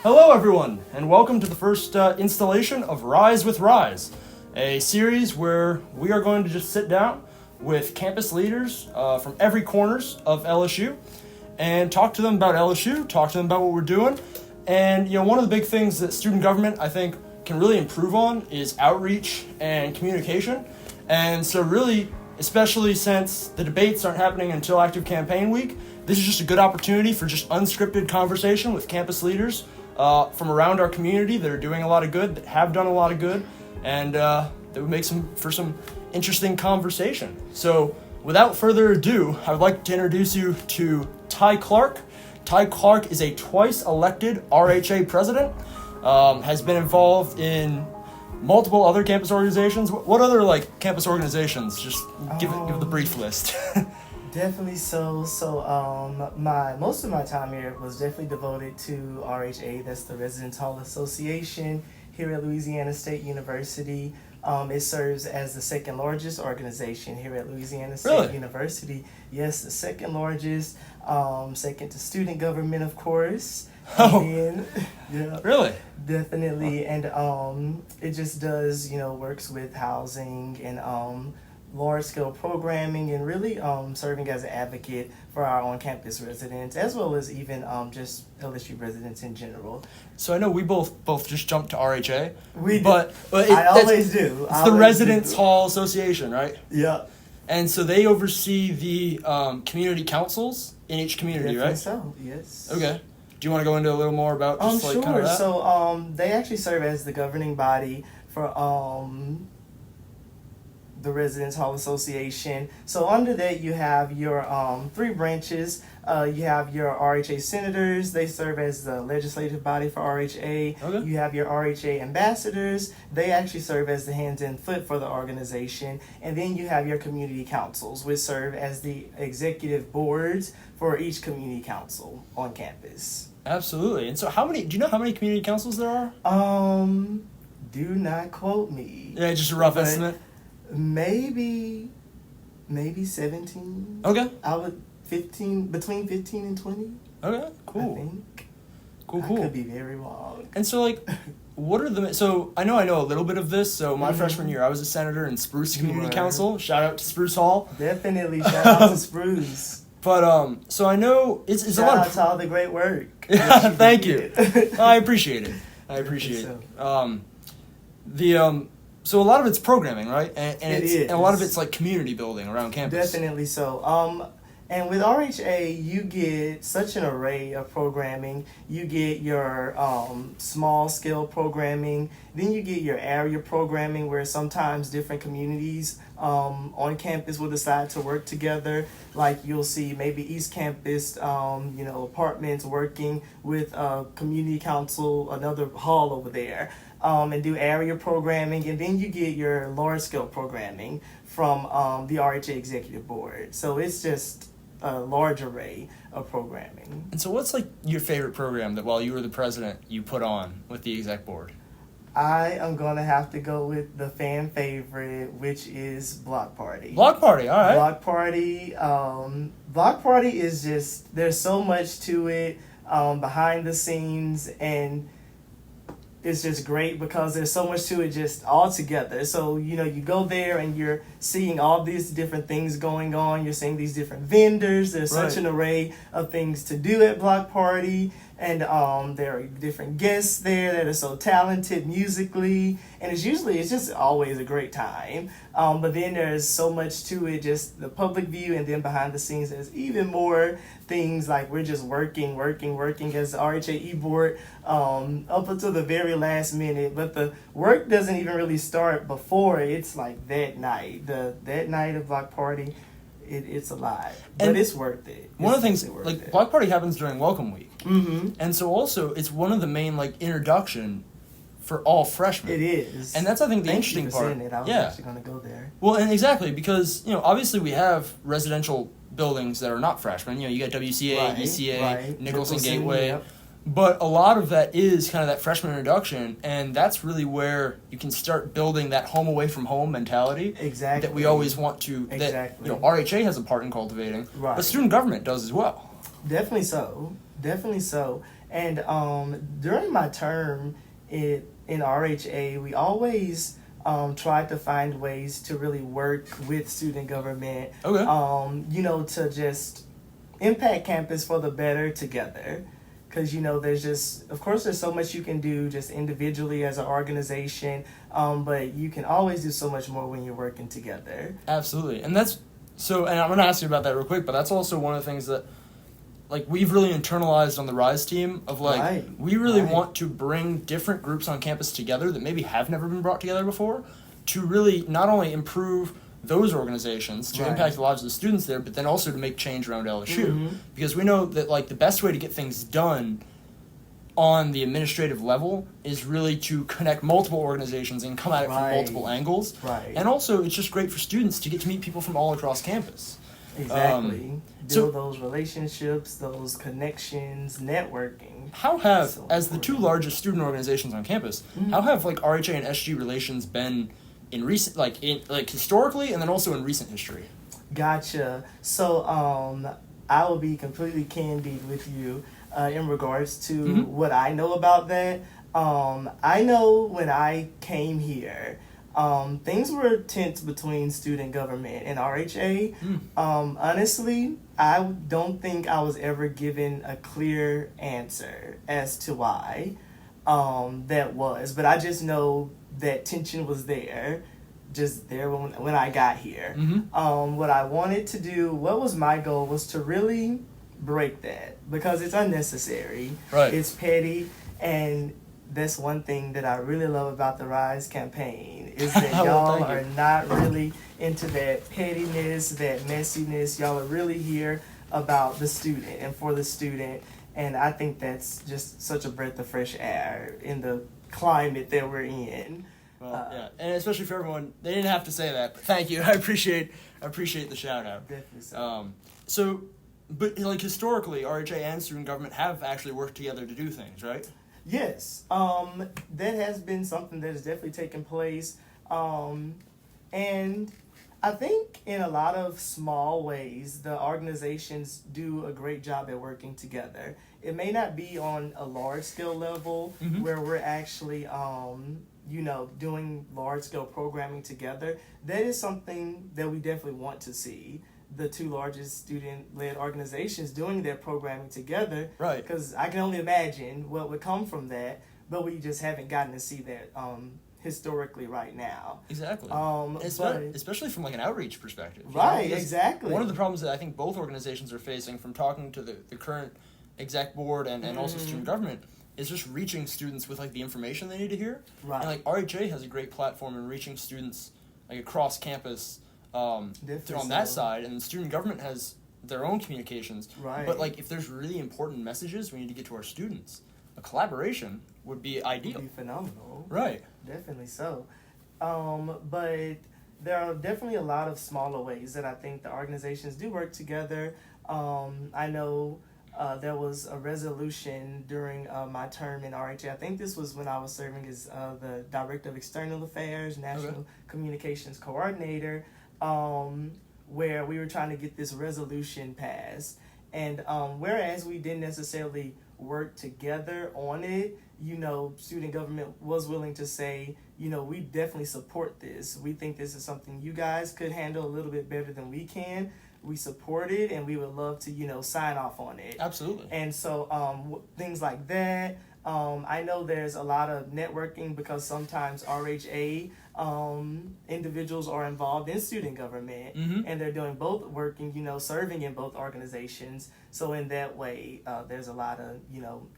Hello everyone, and welcome to the first installation of Rise with Rise, a series where we are going to just sit down with campus leaders from every corners of LSU and talk to them about LSU, talk to them about what we're doing. And one of the big things that student government, I think, can really improve on is outreach and communication. And so really, especially since the debates aren't happening until active campaign week, this is just a good opportunity for just unscripted conversation with campus leaders from around our community that are doing a lot of good, that have done a lot of good, and that would make for some interesting conversation. So without further ado, I would like to introduce you to Ty Clark. Ty Clark is a twice elected RHA president, has been involved in multiple other campus organizations. What other campus organizations? Just give the brief list. Definitely so. Most of my time here was definitely devoted to RHA. That's the Residence Hall Association here at Louisiana State University. It serves as the second largest organization here at Louisiana State University. Yes, the second largest, second to student government, of course. Really? Definitely. And it just does, works with housing and large-scale programming and really serving as an advocate for our on-campus residents, as well as even just LSU residents in general. So I know we both just jumped to RHA. But I always do. It's the Residence Hall Association, right? Yeah. And so they oversee the community councils in each community, Definitely right? So, yes. Okay. Do you want to go into a little more about just sure. kind of that? So they actually serve as the governing body for the Residence Hall Association. So under that you have your three branches. You have your RHA senators. They serve as the legislative body for RHA. Okay. You have your RHA ambassadors. They actually serve as the hands and foot for the organization. And then you have your community councils, which serve as the executive boards for each community council on campus. Absolutely. And so do you know how many community councils there are? Do not quote me. Yeah, just a rough estimate. Maybe 17. Okay. Between 15 and 20. Okay, cool. I think. Cool. I could be very wrong. And so what are so I know a little bit of this. So my freshman year, I was a senator in Spruce Community Council. Shout out to Spruce Hall. Definitely shout out to Spruce. But so I know it's a lot of to all the great work. Yeah, thank you. I appreciate it. So a lot of it's programming, right? And a lot of it's community building around campus. Definitely so. And with RHA, you get such an array of programming. You get your small-scale programming. Then you get your area programming, where sometimes different communities on campus will decide to work together. Like you'll see maybe East Campus, apartments working with community council, another hall over there, and do area programming. And then you get your large-scale programming from the RHA Executive Board. So it's just a large array of programming. And so what's your favorite program that while you were the president you put on with the exec board? I am going to have to go with the fan favorite, which is Block Party. Block Party, all right. Block Party is just, there's so much to it behind the scenes, and it's just great because there's so much to it just all together. So, you go there and you're seeing all these different things going on. You're seeing these different vendors. There's such an array of things to do at Block Party. And there are different guests there that are so talented musically. And it's just always a great time. But then there's so much to it, just the public view, and then behind the scenes there's even more things. We're just working as the RHA board up until the very last minute. But the work doesn't even really start before. It's that night. That night of Block Party, it's a lot. But it's worth it. One of the things, Block Party happens during Welcome Week. Mm-hmm. And so also, it's one of the main, introduction for all freshmen. It is. And that's, I think, the Thank interesting you for part. saying it. I was actually going to go there. Well, and exactly, because, obviously we have residential buildings that are not freshmen. You got WCA, ECA, Nicholson Gateway. Yep. But a lot of that is kind of that freshman introduction, and that's really where you can start building that home away from home mentality. Exactly. That we always want to. Exactly. That RHA has a part in cultivating, right. But student government does as well. Definitely so. And during my term in RHA, we always tried to find ways to really work with student government, Okay. to just impact campus for the better together. Because, there's just, of course, there's so much you can do just individually as an organization, but you can always do so much more when you're working together. Absolutely. And and I'm going to ask you about that real quick, but that's also one of the things that, like, we've really internalized on the Rise team of, like, Right. we really Right. want to bring different groups on campus together that maybe have never been brought together before to really not only improve those organizations to Right. impact the lives of the students there, but then also to make change around LSU. Mhm. Because we know that, like, the best way to get things done on the administrative level is really to connect multiple organizations and come at it from Right. multiple angles. Right. And also, it's just great for students to get to meet people from all across campus. Exactly. so- Build those relationships, those connections, networking. How have, So as the two important. largest student organizations on campus, how have, like, RHA and SG relations been in recent, historically, and then also in recent history? Gotcha. So I will be completely candid with you in regards to Mhm. what I know about that. I know when I came here, things were tense between student government and RHA. Honestly, I don't think I was ever given a clear answer as to why that was, but I just know that tension was there, just there when I got here. What I wanted to do, what was my goal, was to really break that because it's unnecessary. Right. It's petty, and that's one thing that I really love about the Rise campaign is that Well, y'all thank you. are not really into that pettiness, that messiness. Y'all are really here about the student and for the student, and I think that's just such a breath of fresh air in the climate that we're in. Well, yeah, and especially for everyone, they didn't have to say that, but thank you. I appreciate the shout out. Definitely so. But like historically, RHA and student government have actually worked together to do things, right? Yes, that has been something that has definitely taken place, and I think in a lot of small ways, the organizations do a great job at working together. It may not be on a large scale level where we're actually, doing large scale programming together. That is something that we definitely want to see. The two largest student-led organizations doing their programming together. Right. Because I can only imagine what would come from that, but we just haven't gotten to see that historically right now. Exactly. But- Especially from like an outreach perspective. you know, Right, because exactly. One of the problems that I think both organizations are facing from talking to the current exec board and also student government is just reaching students with like the information they need to hear. Right. And like RHA has a great platform in reaching students like across campus on that so. side, and student government has their own communications. Right. But like if there's really important messages we need to get to our students, a collaboration would be ideal. Would be phenomenal. Right. Definitely so. But there are definitely a lot of smaller ways that I think the organizations do work together. I know there was a resolution during my term in RHA. I think this was when I was serving as the Director of External Affairs, National Communications Coordinator, where we were trying to get this resolution passed. And whereas we didn't necessarily work together on it, student government was willing to say, we definitely support this. We think this is something you guys could handle a little bit better than we can. We support it, and we would love to, sign off on it. Absolutely. And so things like that. I know there's a lot of networking because sometimes RHA individuals are involved in student government, and they're doing both, working, serving in both organizations. So in that way, there's a lot of,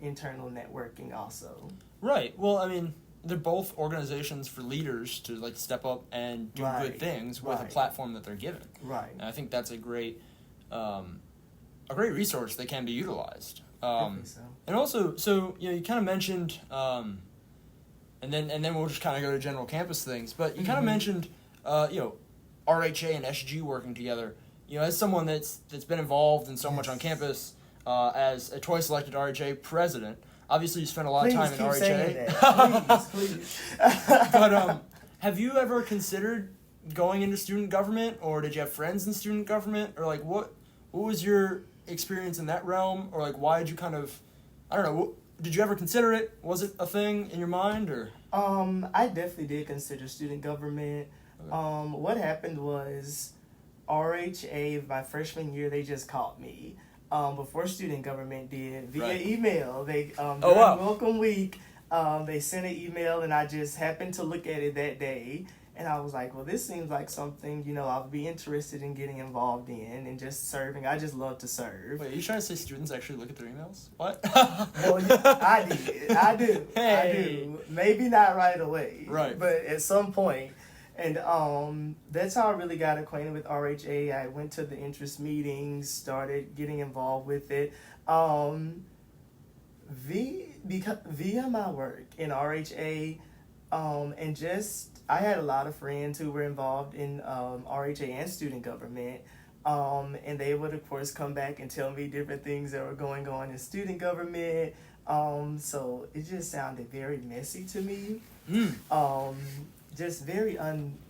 internal networking also. Right. Well, I mean, they're both organizations for leaders to like step up and do good things with a platform that they're given. Right. And I think that's a great resource that can be utilized. Definitely so. And also, so you kind of mentioned, and then we'll just kind of go to general campus things. But you kind of mentioned, RHA and SG working together. As someone that's been involved in so much on campus, as a twice elected RHA president. Obviously, you spent a lot of time in RHA. Saying that. Please. But have you ever considered going into student government, or did you have friends in student government, or like what was your experience in that realm, or like why did you kind of, I don't know, did you ever consider it? Was it a thing in your mind, or? I definitely did consider student government. Okay. What happened was RHA, my freshman year, they just called me. Before student government did, via Right. email. They Oh, during wow. welcome week, they sent an email, and I just happened to look at it that day. And I was like, well, this seems like something, I'll be interested in getting involved in and just serving. I just love to serve. Wait, are you trying to say students actually look at their emails? What? Well, I did. I do. I Hey. do. Maybe not right away. Right. But at some point. And that's how I really got acquainted with RHA. I went to the interest meetings, started getting involved with it. Via my work in RHA, and just I had a lot of friends who were involved in RHA and student government, and they would of course come back and tell me different things that were going on in student government. So it just sounded very messy to me. Just very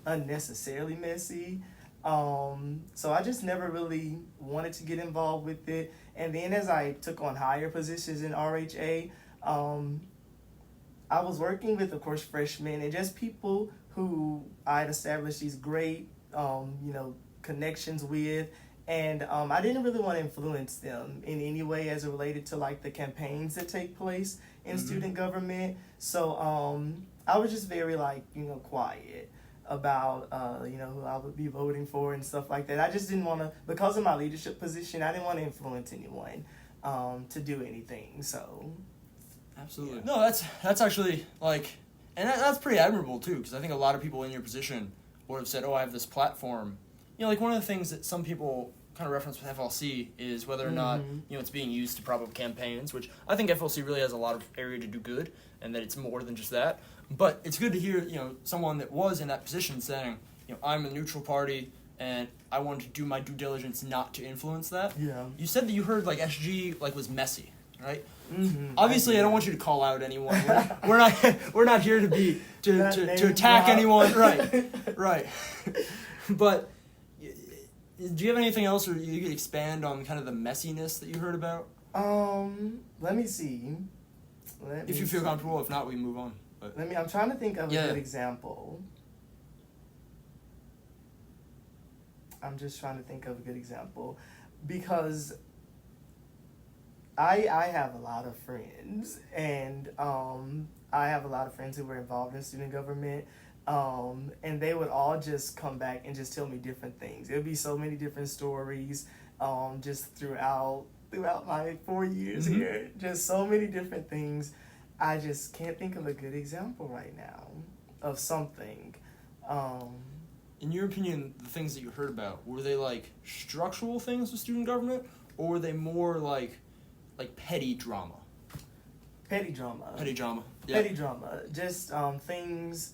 unnecessarily messy. So I just never really wanted to get involved with it. And then as I took on higher positions in RHA, I was working with, of course, freshmen and just people who I'd established these great, connections with. And I didn't really want to influence them in any way as it related to like the campaigns that take place in student government. So I was just very quiet about who I would be voting for and stuff like that. I just didn't want to, because of my leadership position, I didn't want to influence anyone to do anything. So Absolutely. Yeah. No, that's actually and that's pretty admirable too, because I think a lot of people in your position would have said, "Oh, I have this platform." One of the things that some people kind of reference with FLC is whether or not it's being used to prop up campaigns, which I think FLC really has a lot of area to do good, and that it's more than just that. But it's good to hear someone that was in that position saying, I'm a neutral party, and I wanted to do my due diligence not to influence that. Yeah. You said that you heard SG was messy, right? Mm-hmm. Obviously, I don't want you to call out anyone. We're not here to be Not to name attack drop. anyone, right? But do you have anything else, or you could expand on kind of the messiness that you heard about? Let me see. If you feel comfortable, if not, we move on. But I'm trying to think of a Yeah. good example. I'm just trying to think of a good example because I have a lot of friends, and I have a lot of friends who were involved in student government, and they would all just come back and just tell me different things. It would be so many different stories, just throughout my 4 years here. Just so many different things. I just can't think of a good example right now of something. in your opinion, the things that you heard about, were they structural things with student government, or were they more like petty drama? Petty drama. Petty drama. Yeah. Petty drama. Just things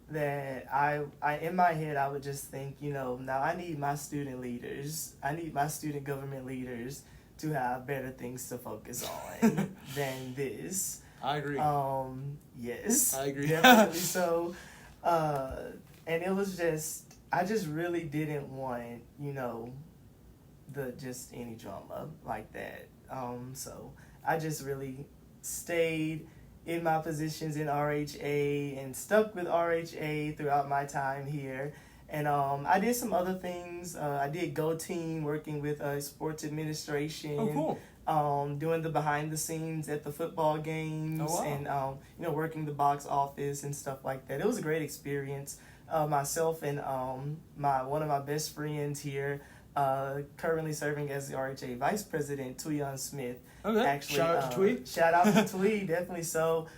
that I in my head I would just think, now I need my student leaders, I need my student government leaders to have better things to focus on than this. I agree. Yes. I agree. Definitely so. And it was just, I just really didn't want, just any drama like that. So I just really stayed in my positions in RHA and stuck with RHA throughout my time here. And I did some other things. I did Go Team, working with sports administration. Oh, cool. Doing the behind the scenes at the football games. Oh, wow. And working the box office and stuff like that. It was a great experience. Myself and one of my best friends here, currently serving as the RHA Vice President, Tuyan Smith. Okay. Actually, Shout out to Twee. Shout out to Twee, definitely so.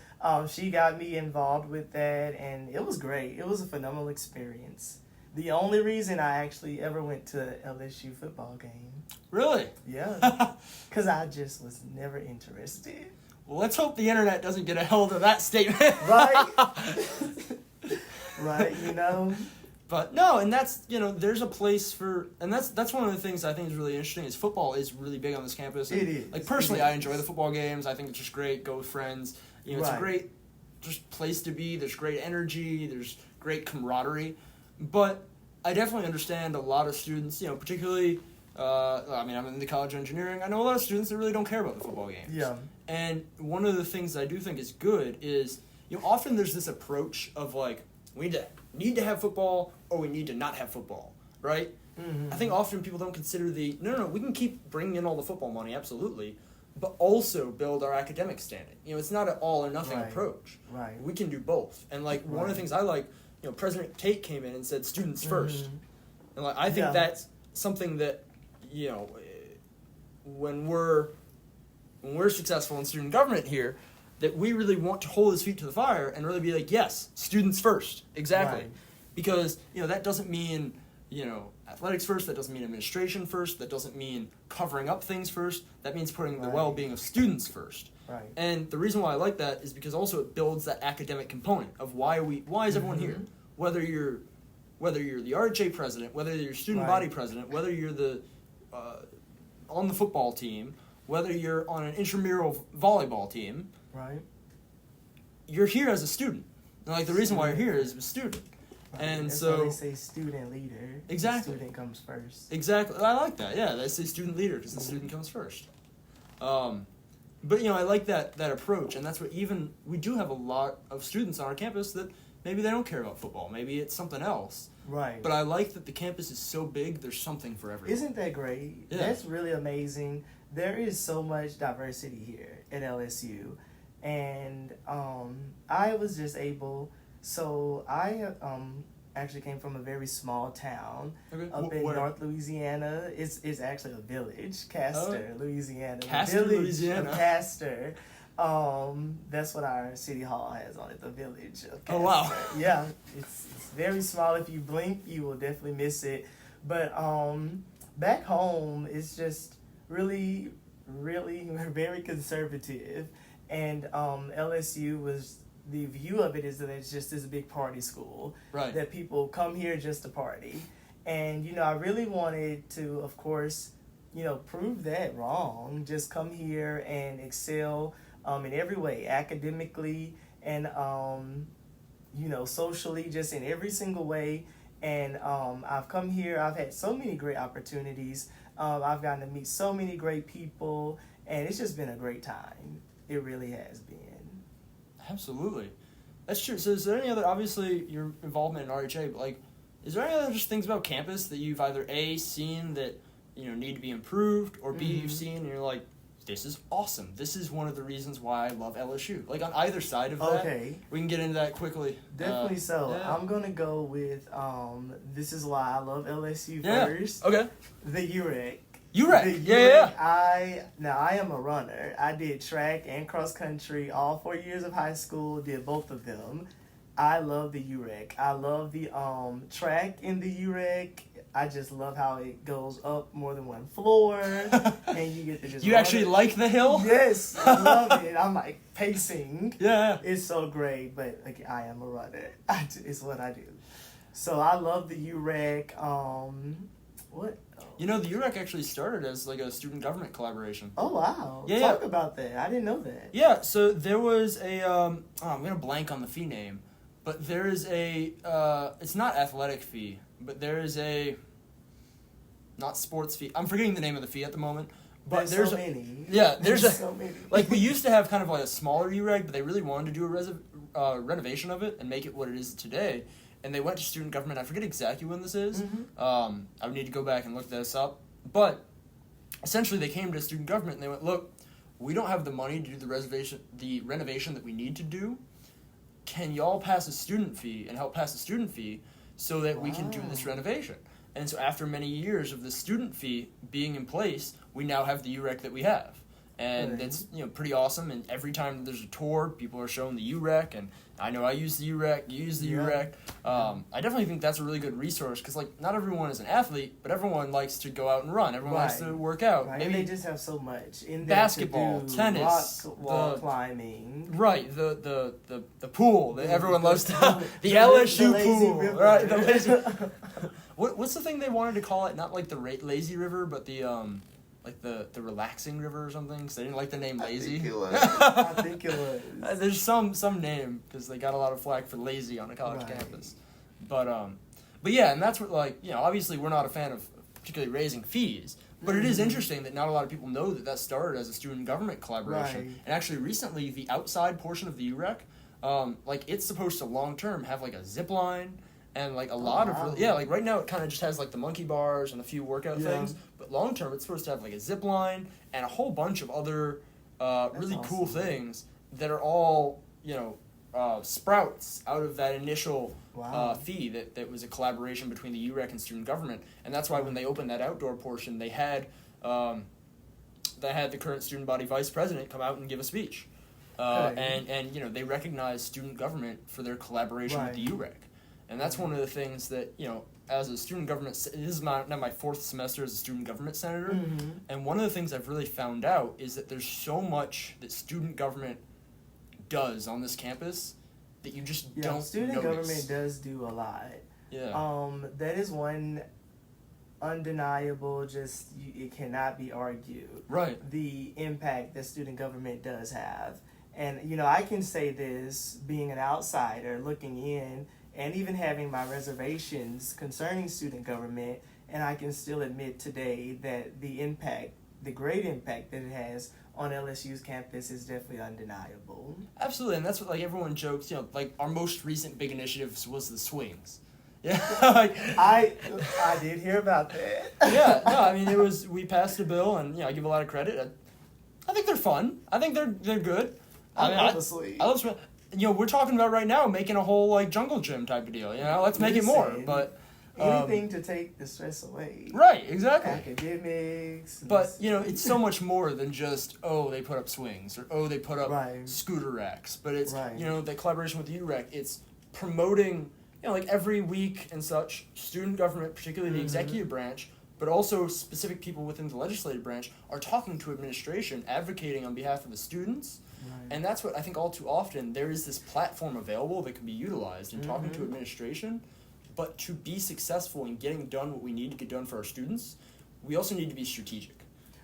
She got me involved with that, and it was great. It was a phenomenal experience. The only reason I actually ever went to a LSU football game. Really? Yeah. Because I just was never interested. Well, let's hope the internet doesn't get a hold of that statement. Right? Right, But no, and that's, there's a place for, and that's one of the things I think is really interesting, is football is really big on this campus. And, It is. Personally, It is. I enjoy the football games. I think it's just great. Go with friends. It's a Right. great just place to be. There's great energy. There's great camaraderie. But I definitely understand a lot of students, particularly I mean, I'm in the College of Engineering. I know a lot of students that really don't care about the football games. Yeah. And one of the things I do think is good is, often there's this approach of like, we need to have football or we need to not have football, right? Mm-hmm. I think often people don't consider no, we can keep bringing in all the football money, absolutely, but also build our academic standing. It's not an all or nothing approach. Right. We can do both. And like one of the things I like, President Tate came in and said students first. And like I think that's something that, when we're successful in student government here, that we really want to hold his feet to the fire and really be like, yes, students first. Exactly. Right. Because, that doesn't mean, athletics first, that doesn't mean administration first, that doesn't mean covering up things first, that means putting the well-being of students first. Right. And the reason why I like that is because also it builds that academic component of why is everyone here? Whether you're the RHA president, whether you're student body president, whether you're the on the football team, whether you're on an intramural volleyball team, right, you're here as a student. And like the reason why you're here is a student. Right. And that's so why they say student leader. Exactly. The student comes first. Exactly. I like that. Yeah, they say student leader because the student comes first. But I like that approach, and that's what we do have a lot of students on our campus that maybe they don't care about football. Maybe it's something else. Right. But I like that the campus is so big, there's something for everyone. Isn't that great? Yeah. That's really amazing. There is so much diversity here at LSU. And I was just able, so I actually came from a very small town up in North Louisiana. It's actually a village, Castor, Louisiana. Castor, village Louisiana. Of Castor. That's what our city hall has on it, the village of Castor. Oh, wow. Yeah, it's very small. If you blink, you will definitely miss it. But back home, it's just really, really very conservative. And LSU was, the view of it is that it's just this big party school. Right. That people come here just to party. And, I really wanted to, of course, prove that wrong. Just come here and excel in every way, academically and, socially, just in every single way. And I've come here, I've had so many great opportunities. I've gotten to meet so many great people, and it's just been a great time. It really has been. Absolutely. That's true. So is there any other, obviously your involvement in RHA, but like, is there any other just things about campus that you've either A, seen that, need to be improved, or B, you've seen and you're like, this is awesome. This is one of the reasons why I love LSU. Like on either side of that. Okay. We can get into that quickly. Definitely so. Yeah. I'm going to go with, this is why I love LSU first. Okay. The UREC. UREC. Yeah. I am a runner. I did track and cross country all 4 years of high school, did both of them. I love the UREC. I love the track in the UREC. I just love how it goes up more than one floor, and you get to just. You actually like the hill? Yes, I love it. I'm like pacing. Yeah. It's so great, but like I am a runner. It's what I do. So I love the UREC. What? The UREC actually started as like a student government collaboration. Oh wow! Yeah, Talk about that. I didn't know that. Yeah. So there was a I'm gonna blank on the fee name, but there is a it's not athletic fee, but there is a not sports fee. I'm forgetting the name of the fee at the moment. But there's so many. Yeah, there's so many. Like we used to have kind of like a smaller UREC, but they really wanted to do a renovation of it and make it what it is today. And they went to student government. I forget exactly when this is. I would need to go back and look this up. But essentially, they came to student government and they went, "Look, we don't have the money to do the renovation that we need to do. Can y'all pass a student fee and help pass a student fee so that we can do this renovation?" And so after many years of the student fee being in place, we now have the UREC that we have. And it's pretty awesome. And every time there's a tour, people are showing the UREC. And I know I use the UREC, you use the UREC. I definitely think that's a really good resource because not everyone is an athlete, but everyone likes to go out and run. Everyone likes to work out. Right. Maybe and they just have so much in there basketball, to do, tennis, rock wall climbing. Right, the pool that everyone loves to the the LSU lazy pool. river. Right, the lazy. What's the thing they wanted to call it? Not like the lazy river, but the like the relaxing river or something, because they didn't like the name lazy. I think it was. There's some name because they got a lot of flack for lazy on a college campus, but yeah, and that's what obviously we're not a fan of particularly raising fees, But it is interesting that not a lot of people know that that started as a student-government collaboration. Right. And actually, recently, the outside portion of the UREC, like, it's supposed to long-term have, like, a zip line and, like, a lot of... Yeah, like, right now, it kind of just has, like, the monkey bars and a few workout things. But long-term, it's supposed to have, like, a zip line and a whole bunch of other really cool things that are all, you know, sprouts out of that initial fee that was a collaboration between the UREC and student government. And that's why when they opened that outdoor portion, they had the current student body vice president come out and give a speech. And you know, they recognized student government for their collaboration with the UREC. And that's one of the things that, you know, as a student government, this is now my fourth semester as a student government senator, and one of the things I've really found out is that there's so much that student government does on this campus that you just don't student notice. Government does do a lot. That is one undeniable, it cannot be argued. Right. The impact that student government does have. And, you know, I can say this, being an outsider, looking in, and even having my reservations concerning student government, and I can still admit today that the great impact that it has on LSU's campus is definitely undeniable. Absolutely, and that's what, like, everyone jokes, you know, like, our most recent big initiatives was the swings. Yeah, like, I did hear about that. Yeah, no, I mean, we passed a bill, and, you know, I give a lot of credit. I think they're fun. I think they're good. I love the swings. I love swings. You know, we're talking about right now making a whole, like, jungle gym type of deal, you know, let's make it more, but... anything to take the stress away. Right, exactly. Academics. But, you know, it's so much more than just, they put up swings, or, they put up scooter racks. But it's, you know, the collaboration with the UREC, it's promoting, you know, like, every week and such, student government, particularly the executive branch, but also specific people within the legislative branch, are talking to administration, advocating on behalf of the students. And that's what I think all too often, there is this platform available that can be utilized in talking to administration. But to be successful in getting done what we need to get done for our students, we also need to be strategic.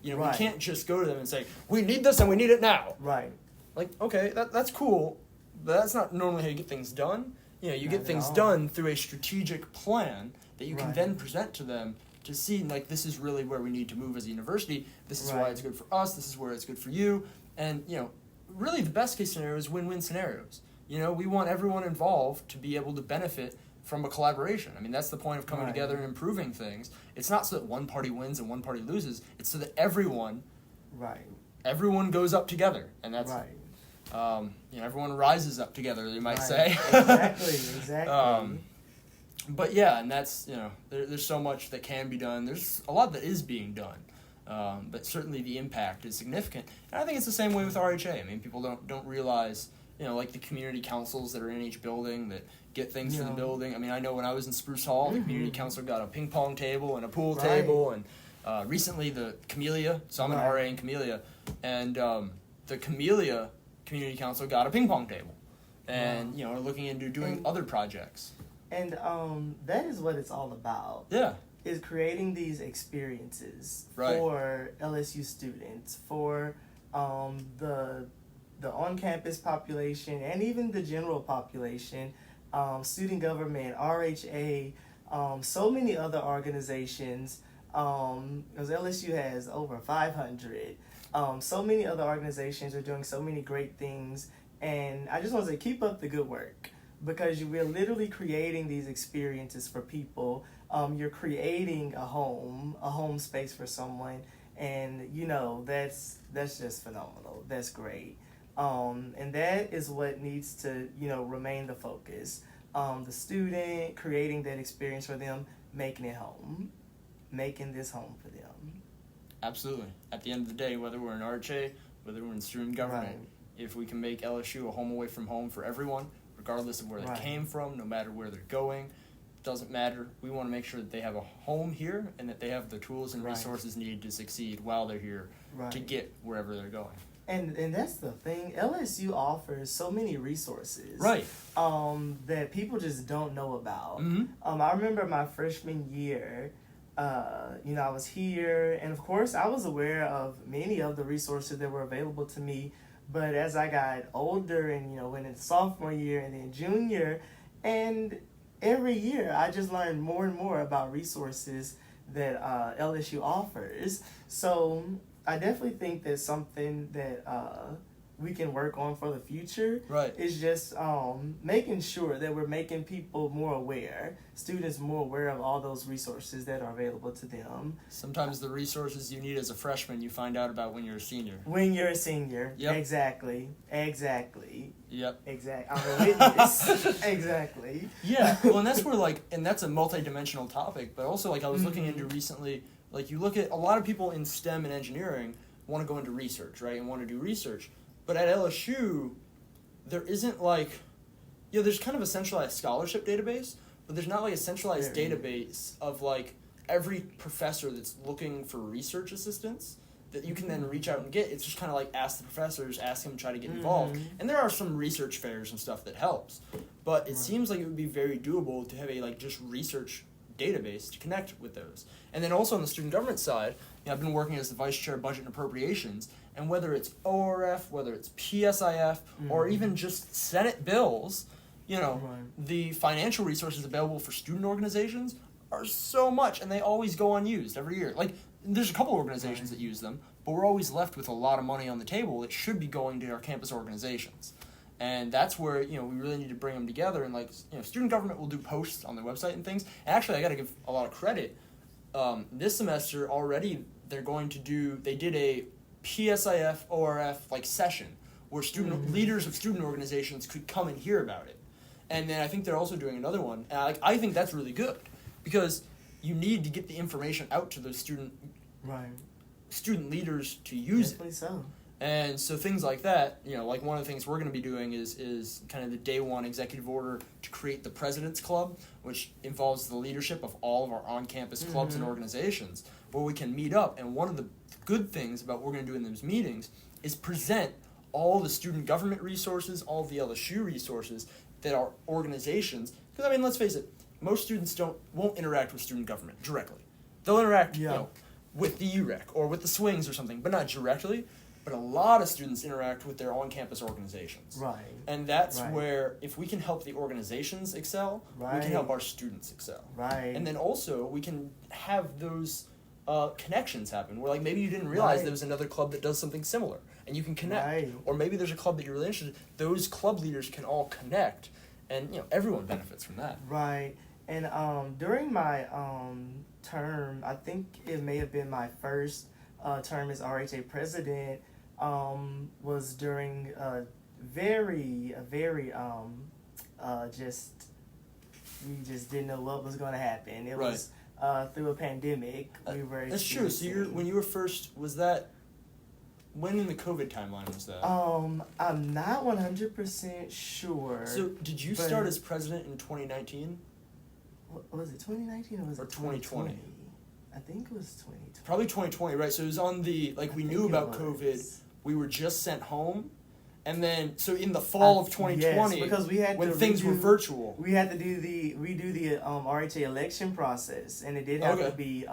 You know, we can't just go to them and say, we need this and we need it now. Right. Like, okay, that's cool, but that's not normally how you get things done. You know, you get things done through a strategic plan that you can then present to them to see, like, this is really where we need to move as a university. This is why it's good for us. This is where it's good for you. And, you know, really the best case scenario is win-win scenarios. You know, we want everyone involved to be able to benefit from a collaboration. I mean, that's the point of coming together and improving things. It's not so that one party wins and one party loses. It's so that everyone goes up together. And that's, you know, everyone rises up together, they might say. Exactly. But yeah, and that's, you know, there's so much that can be done. There's a lot that is being done. But certainly the impact is significant. And I think it's the same way with RHA. I mean, people don't realize, you know, like the community councils that are in each building that get things for the building. I mean, I know when I was in Spruce Hall, the community council got a ping pong table and a pool table, and recently the Camellia, so I'm an RA in Camellia, and the Camellia Community Council got a ping pong table, and you know, are looking into doing other projects. And that is what it's all about. Yeah. Is creating these experiences for LSU students, for the on-campus population, and even the general population, student government, RHA, so many other organizations, because LSU has over 500. So many other organizations are doing so many great things, and I just want to say, keep up the good work, because we're literally creating these experiences for people. You're creating a home space for someone, and you know, that's just phenomenal. That's great. And that is what needs to, you know, remain the focus. The student, creating that experience for them, making this home for them. Absolutely. At the end of the day, whether we're in RHA, whether we're in student government, if we can make LSU a home away from home for everyone, regardless of where they came from, no matter where they're going, doesn't matter. We want to make sure that they have a home here and that they have the tools and resources needed to succeed while they're here to get wherever they're going. And that's the thing. LSU offers so many resources, that people just don't know about. I remember my freshman year. You know, I was here, and of course, I was aware of many of the resources that were available to me. But as I got older, and you know, went into sophomore year and then junior, and every year I just learned more and more about resources that LSU offers. So I definitely think that's something that we can work on for the future. Right. It's just making sure that we're making people more aware, students more aware of all those resources that are available to them. Sometimes the resources you need as a freshman, you find out about when you're a senior. When you're a senior. Yep. Exactly. Yep. Exactly. I'm a witness. Exactly. Yeah. Well, and that's where and that's a multi-dimensional topic, but also I was looking into recently, you look at a lot of people in STEM and engineering want to go into research, right, and want to do research. But at LSU, there isn't there's kind of a centralized scholarship database, but there's not a centralized database of every professor that's looking for research assistance that you can then reach out and get. It's just kind of ask the professors, ask them, try to get involved. And there are some research fairs and stuff that helps, but it seems like it would be very doable to have a just research database to connect with those. And then also on the student government side, I've been working as the vice chair of budget and appropriations, and whether it's ORF, whether it's PSIF, or even just Senate bills, the financial resources available for student organizations are so much, and they always go unused every year. There's a couple organizations that use them, but we're always left with a lot of money on the table that should be going to our campus organizations. And that's where, we really need to bring them together. And, student government will do posts on their website and things. And actually, I got to give a lot of credit. This semester already, they did a PSIF, ORF, session where leaders of student organizations could come and hear about it. And then I think they're also doing another one. And I think that's really good because you need to get the information out to those student leaders to use Definitely so. And so things like that, one of the things we're going to be doing is kind of the day one executive order to create the President's Club, which involves the leadership of all of our on-campus clubs and organizations, where we can meet up. And one of the good things about what we're going to do in those meetings is present all the student government resources, all the LSU resources that our organizations, because let's face it, most students won't interact with student government directly. They'll interact, with the UREC or with the swings or something, but not directly. But a lot of students interact with their on-campus organizations. Right. And that's where, if we can help the organizations excel, we can help our students excel. Right. And then also, we can have those connections happen, where maybe you didn't realize there was another club that does something similar, and you can connect. Right. Or maybe there's a club that you're really interested in. Those club leaders can all connect, and everyone benefits from that. Right. And during my term, I think it may have been my first term as RHA president, was during we just didn't know what was going to happen. It was through a pandemic. That's true. So when you were first, was that, when in the COVID timeline was that? I'm not 100% sure. So did you start as president in 2019? Was it 2019 or was it 2020? I think it was 2020. Probably 2020, right? So it was on we knew about COVID. We were just sent home. And then, so in the fall of 2020, because we had when things were virtual. We had to redo the RHA election process, and it did have to be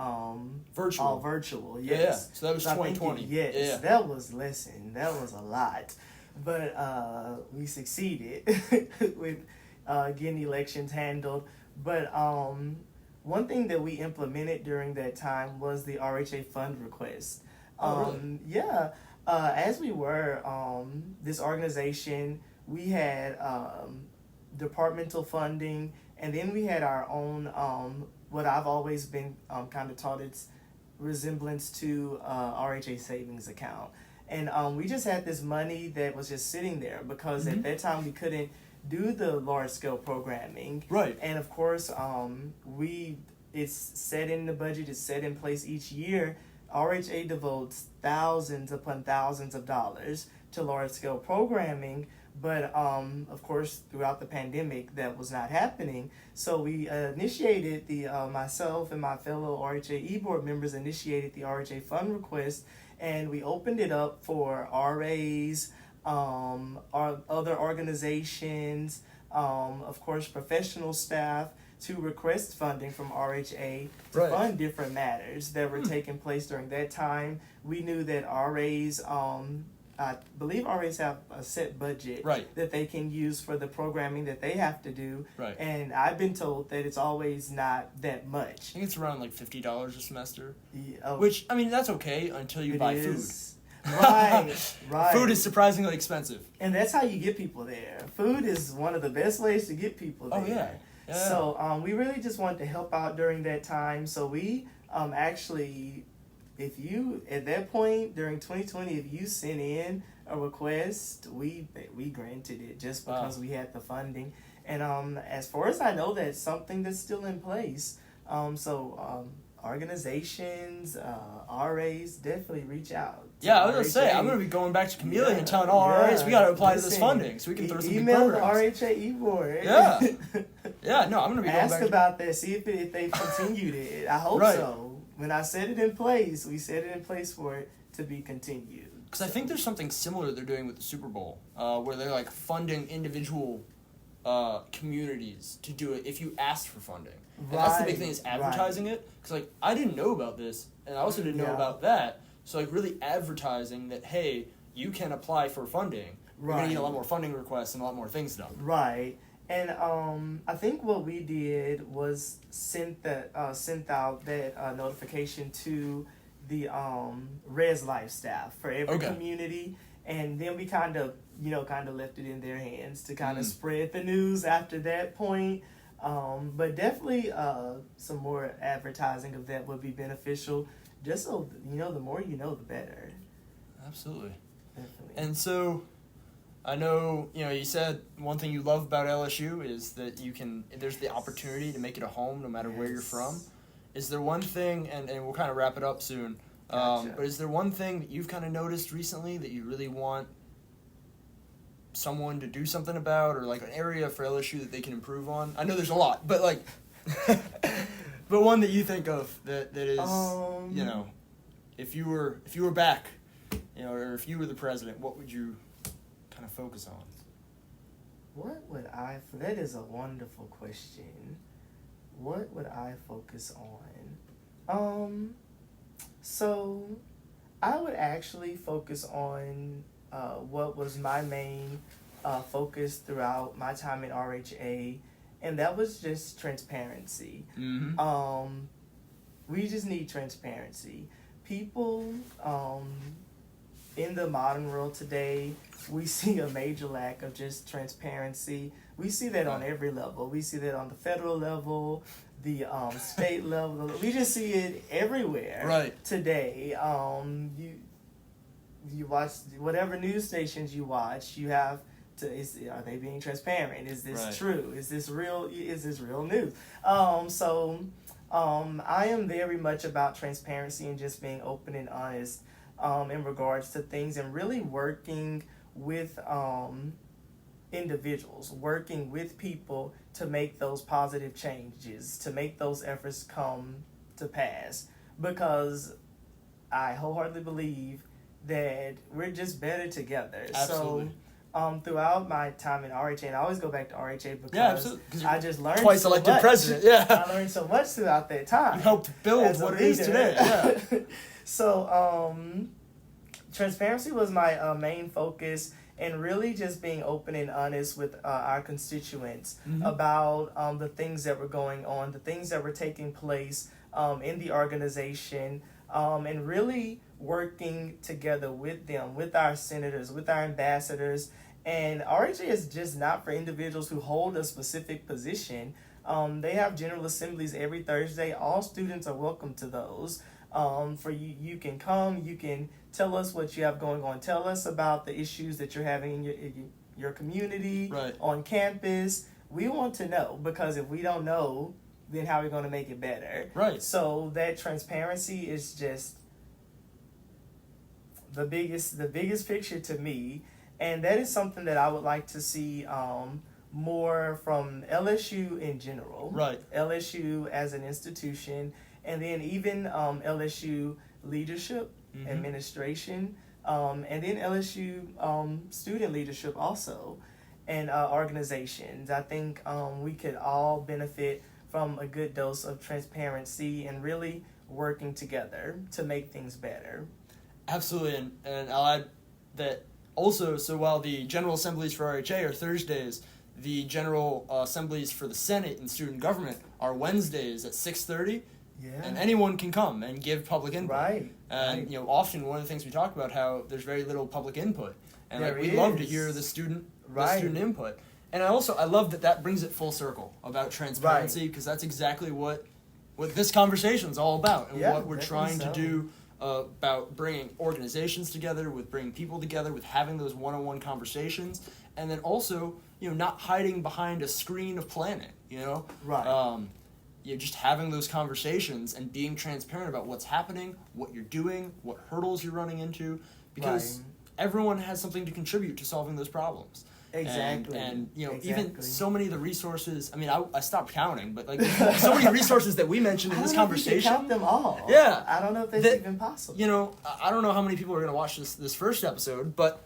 virtual. All virtual, yes. Yeah. So that was 2020. That was that was a lot. But we succeeded with getting elections handled. But one thing that we implemented during that time was the RHA fund request. Really? Yeah. As we were this organization, we had departmental funding, and then we had our own, what I've always been kind of taught its resemblance to RHA savings account. And we just had this money that was just sitting there because at that time we couldn't do the large scale programming. Right. And of course, it's set in the budget, it's set in place each year. RHA devotes thousands upon thousands of dollars to large scale programming, but of course throughout the pandemic that was not happening. So we initiated myself and my fellow RHA e-board members initiated the RHA fund request, and we opened it up for RAs, our other organizations, of course professional staff, to request funding from RHA to fund different matters that were taking place during that time. We knew that RAs, I believe RAs have a set budget Right. that they can use for the programming that they have to do. Right. And I've been told that it's always not that I much. think it's around like $50 a semester. Yeah, Which, I mean, that's okay until you buy food. Right, right. Food is surprisingly expensive. And that's how you get people there. Food is one of the best ways to get people there. Oh, yeah. Yeah. So we really just wanted to help out during that time. So we actually, if you, at that point during 2020, if you sent in a request, we granted it just because we had the funding. And as far as I know, that's something that's still in place. Organizations, RAs, definitely reach out. Yeah, I was going to say, I'm going to be going back to Camellia and telling all RAs we got to apply to this funding so we can throw some big email the programs. RHA board. Yeah. Yeah, no, I'm going to be going Ask back about that, see if they've continued it. I hope Right. so. When I set it in place, we set it in place for it to be continued. Because I think there's something similar they're doing with the Super Bowl, where they're like funding individual communities to do it if you asked for funding. And that's the big thing is advertising it. Because like I didn't know about this, and I also didn't know about that. So like really advertising that hey, you can apply for funding. You're gonna get a lot more funding requests and a lot more things done. Right. And I think what we did was sent out that notification to the Res Life staff for every community, and then we kind of left it in their hands to kind of spread the news after that point. But definitely some more advertising of that would be beneficial. Just so the more you know, the better. Absolutely. Definitely. And so, I know you said one thing you love about LSU is that there's the opportunity to make it a home no matter where you're from. Is there one thing, and we'll kind of wrap it up soon, Gotcha. but is there one thing that you've kind of noticed recently that you really want someone to do something about, or like an area for LSU that they can improve on? I know there's a lot, but like, but one that you think of that is, if you were back, or if you were the president, what would you kind of focus on? What would that is a wonderful question. What would I focus on? So I would actually focus on what was my main focus throughout my time in RHA, and that was just transparency. Mm-hmm. We just need transparency. People in the modern world today, we see a major lack of just transparency. We see that on every level. We see that on the federal level, the state level. We just see it everywhere today. You watch whatever news stations you watch, you have to, are they being transparent? Is this true? Is this real? Is this real news? I am very much about transparency and just being open and honest in regards to things, and really working with individuals, working with people to make those positive changes, to make those efforts come to pass. Because I wholeheartedly believe that we're just better together. Absolutely. So throughout my time in RHA, and I always go back to RHA because I just learned twice so elected much. president. Yeah, I learned so much throughout that time. You helped build what it is today. Yeah. So transparency was my main focus, and really just being open and honest with our constituents about the things that were going on, the things that were taking place in the organization, and really working together with them, with our senators, with our ambassadors. And RHA is just not for individuals who hold a specific position. They have general assemblies every Thursday. All students are welcome to those. For you can come, you can tell us what you have going on. Tell us about the issues that you're having in your community, on campus. We want to know, because if we don't know, then how are we going to make it better? So that transparency is just the biggest picture to me, and that is something that I would like to see more from LSU in general. LSU as an institution, and then even LSU leadership, administration, and then LSU student leadership also, and organizations. I think we could all benefit from a good dose of transparency and really working together to make things better. Absolutely, and I'll add that also, so while the general assemblies for RHA are Thursdays, the general assemblies for the Senate and student government are Wednesdays at 6:30. Yeah. And anyone can come and give public input. Right. And right. Often one of the things we talk about how there's very little public input, and There we love to is. hear the student Right. input. And I love that brings it full circle about transparency, because that's exactly what this conversation is all about, and Yeah, what we're trying definitely to do about bringing organizations together, with bringing people together, with having those one-on-one conversations, and then also not hiding behind a screen of planning. Right. Just having those conversations and being transparent about what's happening, what you're doing, what hurdles you're running into, because Right. everyone has something to contribute to solving those problems. Exactly. And even Exactly. so many of the resources, I stopped counting, but so many resources that we mentioned in this I don't know if you conversation. can count them all. Yeah. I don't know if that's That- even possible. I don't know how many people are going to watch this first episode, but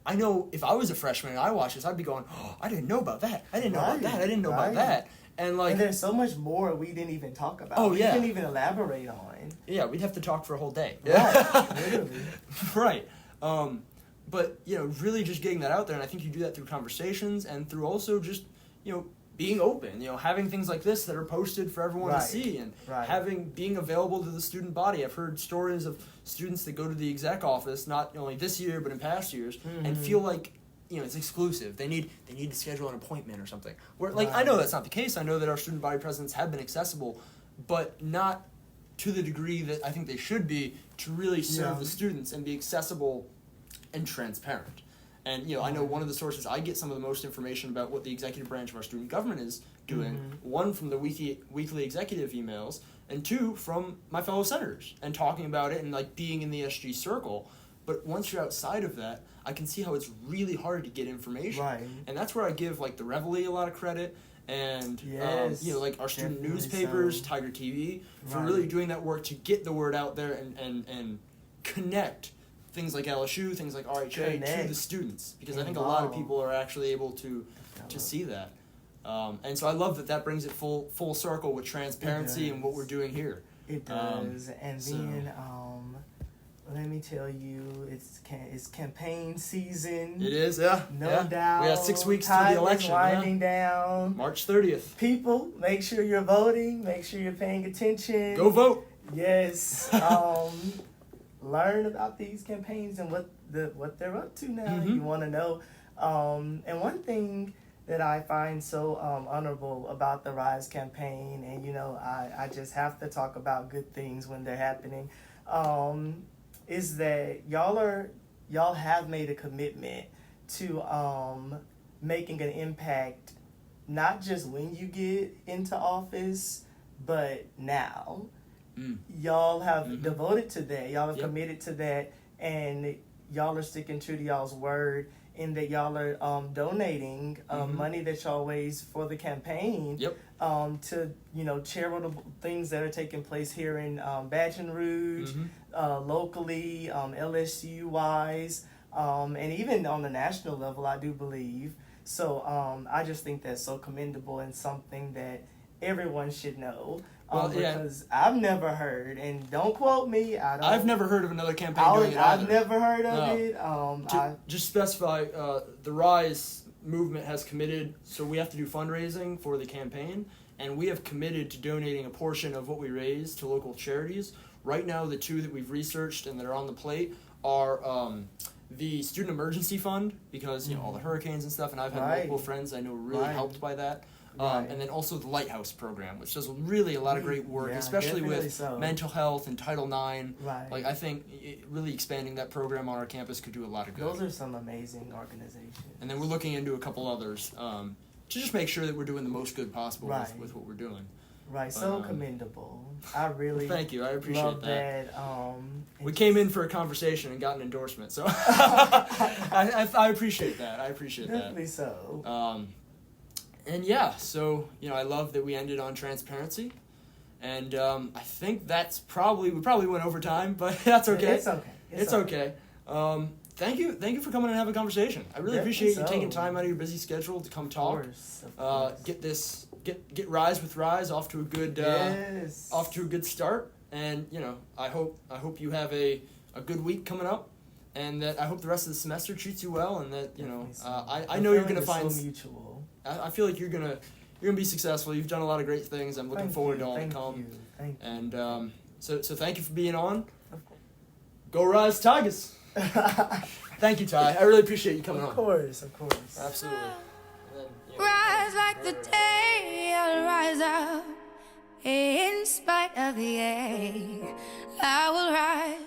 I know if I was a freshman and I watched this, I'd be going, oh, I didn't know about that. I didn't know about that. I didn't know about that. And and there's so much more we didn't even talk about. Oh, yeah. We didn't even elaborate on. yeah, we'd have to talk for a whole day. Right. Literally. Right. But really just getting that out there, and I think you do that through conversations and through also just being open, having things like this that are posted for everyone to Right. see, and Right. being available to the student body. I've heard stories of students that go to the exec office, not only this year but in past years, and feel like it's exclusive. They need to schedule an appointment or something. Where I know that's not the case. I know that our student body presidents have been accessible, but not to the degree that I think they should be to really serve the students and be accessible and transparent. And I know one of the sources I get some of the most information about what the executive branch of our student government is doing, one from the weekly executive emails, and two from my fellow senators, and talking about it and being in the SG circle. But once you're outside of that, I can see how it's really hard to get information. Right. And that's where I give the Reveille a lot of credit, and Yes, our student definitely newspapers, so. Tiger TV, for Right. really doing that work to get the word out there and connect things like LSU, things like RHA to Connect. the students, because I think a lot of people are actually able to see that. And so I love that brings it full circle with transparency and what we're doing here. It does. And so- then let me tell you, it's campaign season. It is, yeah. No yeah. doubt. We got 6 weeks to Time the is election. winding down. March 30th. People, make sure you're voting. Make sure you're paying attention. Go vote. Yes. Learn about these campaigns and what they're up to now. You want to know. And one thing that I find so honorable about the Rise campaign, and I just have to talk about good things when they're happening, is that y'all have made a commitment to making an impact, not just when you get into office, but now. Y'all have devoted to that. Y'all have committed to that, and y'all are sticking true to y'all's word, in that y'all are donating money that y'all raise for the campaign to charitable things that are taking place here in Baton Rouge, locally, LSU wise, and even on the national level, I do believe. So I just think that's so commendable and something that everyone should know. Because I've never heard, and don't quote me. I've never heard of another campaign doing it either. I've never heard of it. To just specify, the Rise movement has committed, so we have to do fundraising for the campaign, and we have committed to donating a portion of what we raise to local charities. Right now, the two that we've researched and that are on the plate are the Student Emergency Fund, because all the hurricanes and stuff, and I've had multiple friends I know were really helped by that. And then also the Lighthouse program, which does really a lot of great work, especially with mental health and Title IX. I think really expanding that program on our campus could do a lot of good. Those are some amazing organizations. And then we're looking into a couple others to just make sure that we're doing the most good possible with what we're doing. Right, so commendable. I really thank you. I appreciate love that. We It's- came in for a conversation and got an endorsement, so I appreciate that. I appreciate Definitely that. so. And yeah, so I love that we ended on transparency, and I think that's we probably went over time, but that's okay. It's okay. It's okay. Thank you for coming and having a conversation. I really appreciate you taking time out of your busy schedule to come talk. Of course. Get Rise with Rise off to a good start, and I hope you have a good week coming up. and that I hope the rest of the semester treats you well, and that you know I The know you're feeling gonna is find. so mutual. I feel like you're gonna be successful. You've done a lot of great things. I'm looking forward to all that come. Thank you. And so thank you for being on. Of course. Go Rise Tigers! Thank you, Ty. I really appreciate you coming on. Of course. Absolutely. And then, you know, Rise like the day, I'll rise up in spite of the ache. I will rise.